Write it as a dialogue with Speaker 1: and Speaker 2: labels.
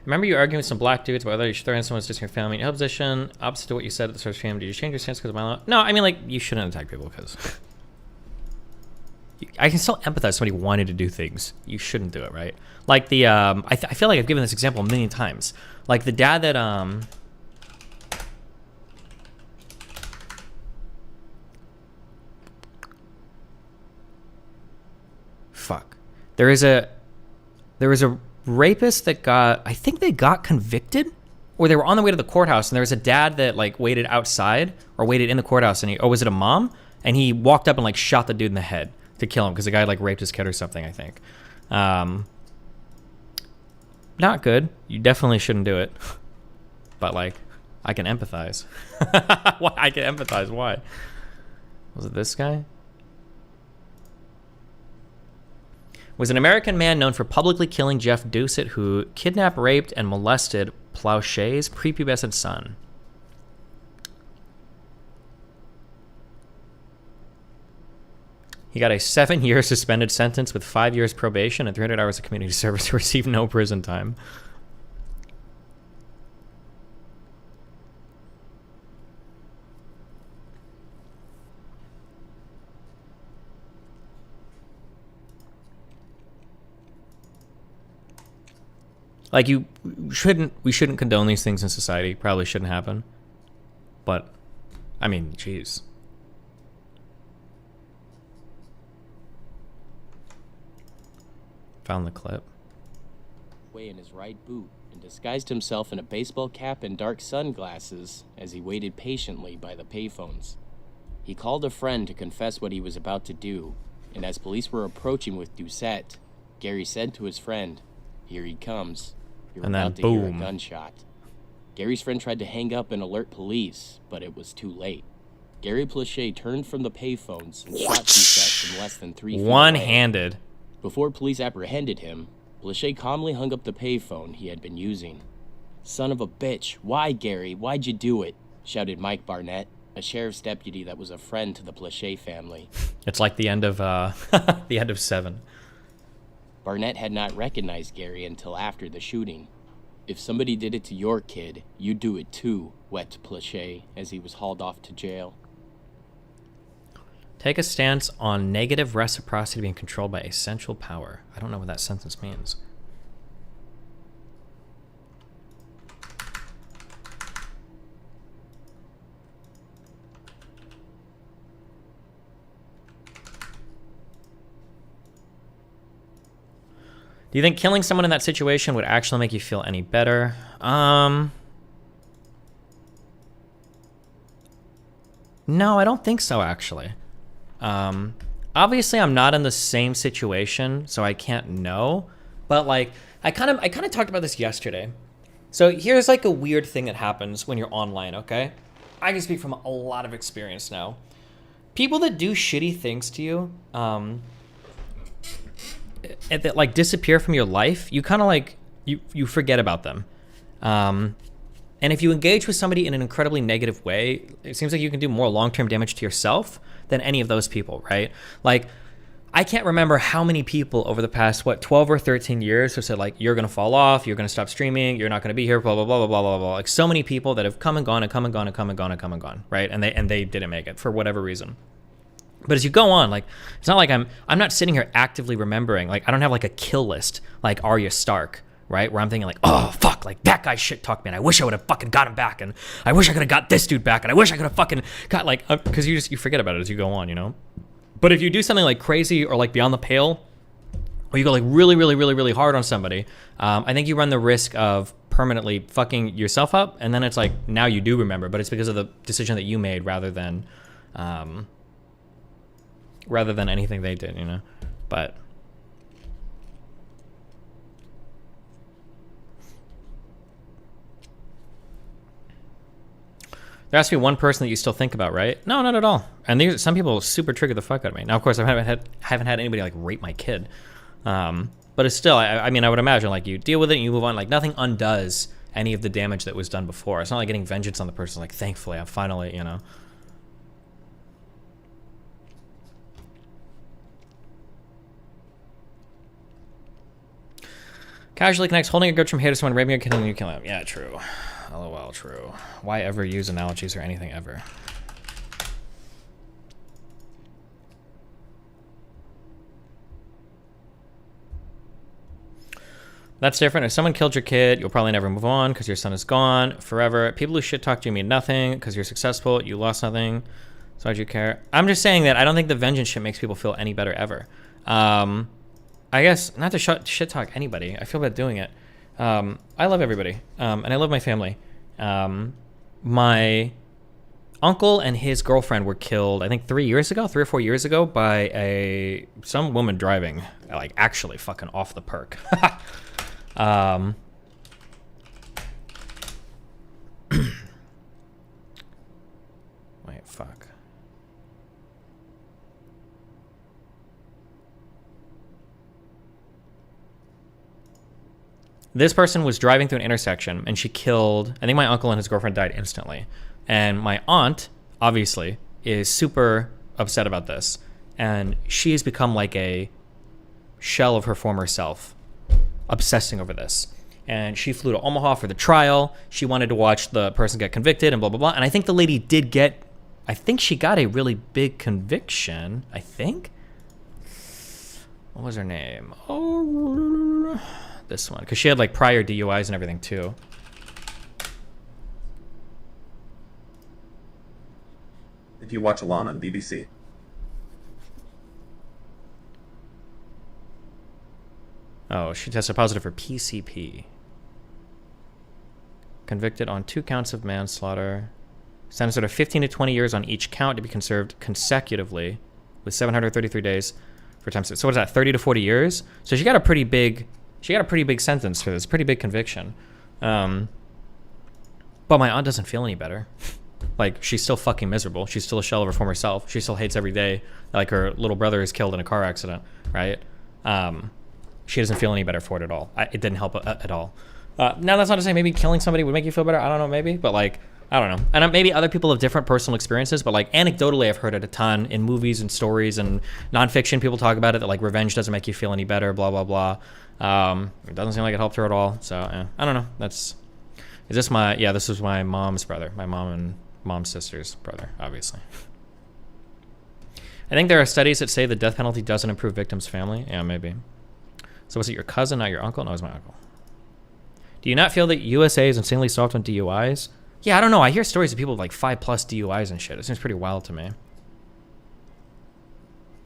Speaker 1: Remember you arguing with some black dudes about whether you should throw in someone's just your family in your position, opposite to what you said at the start of the stream. Did you change your stance because of my law? No, I mean, like, you shouldn't attack people because... I can still empathize somebody wanted to do things. You shouldn't do it, right? Like the, I feel like I've given this example a million times. Like the dad that, fuck. There was a rapist that got, I think they got convicted, or they were on the way to the courthouse, and there was a dad that like waited outside or waited in the courthouse, and or was it a mom? And he walked up and like shot the dude in the head to kill him because the guy like raped his kid or something, I think. Not good. You definitely shouldn't do it. But like, I can empathize. I can empathize. Why? Was it this guy? Was an American man known for publicly killing Jeff Doucet, who kidnapped, raped, and molested Plauché's prepubescent son. He got a 7-year suspended sentence with 5 years probation and 300 hours of community service to receive no prison time. Like we shouldn't condone these things in society. Probably shouldn't happen. But, I mean, jeez. Found the clip.
Speaker 2: In his right boot and disguised himself in a baseball cap and dark sunglasses as he waited patiently by the payphones. He called a friend to confess what he was about to do, and as police were approaching with Doucet, Gary said to his friend, "Here he comes. You're about to hear a gunshot." Gary's friend tried to hang up and alert police, but it was too late. Gary Plauché turned from the payphones and shot Doucet from less than 3 feet away.
Speaker 1: One-handed.
Speaker 2: Before police apprehended him, Plauché calmly hung up the payphone he had been using. "Son of a bitch, why, Gary? Why'd you do it?" shouted Mike Barnett, a sheriff's deputy that was a friend to the Plauché family.
Speaker 1: It's like the end of the end of 7.
Speaker 2: Barnett had not recognized Gary until after the shooting. "If somebody did it to your kid, you'd do it too," wept Plauché as he was hauled off to jail.
Speaker 1: Take a stance on negative reciprocity being controlled by essential power. I don't know what that sentence means. Do you think killing someone in that situation would actually make you feel any better? No, I don't think so, actually. Obviously I'm not in the same situation, so I can't know, but like I kind of talked about this yesterday. So here's like a weird thing that happens when you're online, okay? I can speak from a lot of experience now. People that do shitty things to you, that like disappear from your life, you kind of like you forget about them. And if you engage with somebody in an incredibly negative way, it seems like you can do more long-term damage to yourself than any of those people, right? Like, I can't remember how many people over the past, 12 or 13 years have said, like, you're going to fall off, you're going to stop streaming, you're not going to be here, blah, blah, blah, blah, blah, blah, blah. Like, so many people that have come and gone and come and gone and come and gone and come and gone, right? And they didn't make it for whatever reason. But as you go on, like, it's not like I'm not sitting here actively remembering. Like, I don't have, like, a kill list like Arya Stark, right? Where I'm thinking like, oh, fuck, like that guy shit talked me and I wish I would have fucking got him back and I wish I could have got this dude back and I wish I could have fucking got like, because you forget about it as you go on, you know? But if you do something like crazy or like beyond the pale, or you go like really, really, really, really hard on somebody, I think you run the risk of permanently fucking yourself up. And then it's like, now you do remember, but it's because of the decision that you made rather than anything they did, you know? But there has to be one person that you still think about, right? No, not at all. And some people super trigger the fuck out of me. Now, of course, I haven't had anybody like rape my kid, but it's still. I mean, I would imagine like you deal with it and you move on. Like nothing undoes any of the damage that was done before. It's not like getting vengeance on the person. Like thankfully, I'm finally, you know. Casually connects holding a grudge from haters when raping or killing you, kill him. Yeah, true. LOL, true. Why ever use analogies or anything ever? That's different. If someone killed your kid, you'll probably never move on because your son is gone forever. People who shit talk to you mean nothing because you're successful. You lost nothing. So why'd you care? I'm just saying that I don't think the vengeance shit makes people feel any better ever. I guess not to shit talk anybody. I feel bad doing it. I love everybody. And I love my family. My uncle and his girlfriend were killed, I think 3 or 4 years ago by some woman driving, like actually fucking off the perk. Wait, fuck. This person was driving through an intersection and she killed, I think my uncle and his girlfriend died instantly. And my aunt, obviously, is super upset about this. And she has become like a shell of her former self, obsessing over this. And she flew to Omaha for the trial. She wanted to watch the person get convicted and blah, blah, blah. And I think the lady did get, I think she got a really big conviction, I think. What was her name? Oh, this one. Because she had like prior DUIs and everything too.
Speaker 3: If you watch Alon on BBC.
Speaker 1: Oh, she tested positive for PCP. Convicted on 2 counts of manslaughter. Sentenced to 15 to 20 years on each count to be conserved consecutively with 733 days for time. So what is that, 30 to 40 years? So she got a pretty big sentence for this, pretty big conviction. But my aunt doesn't feel any better. Like, she's still fucking miserable. She's still a shell of her former self. She still hates every day. Like, her little brother is killed in a car accident, right? She doesn't feel any better for it at all. It didn't help at all. Now, that's not to say maybe killing somebody would make you feel better. I don't know, maybe. But, like, I don't know. And maybe other people have different personal experiences. But, like, anecdotally, I've heard it a ton in movies and stories and nonfiction. People talk about it that, like, revenge doesn't make you feel any better, blah, blah, blah. It doesn't seem like it helped her at all. So, I don't know. This was my mom's brother. My mom and mom's sister's brother, obviously. I think there are studies that say the death penalty doesn't improve victims' family. Yeah, maybe. So was it your cousin, not your uncle? No, it was my uncle. Do you not feel that USA is insanely soft on DUIs? Yeah, I don't know. I hear stories of people with like 5+ DUIs and shit. It seems pretty wild to me.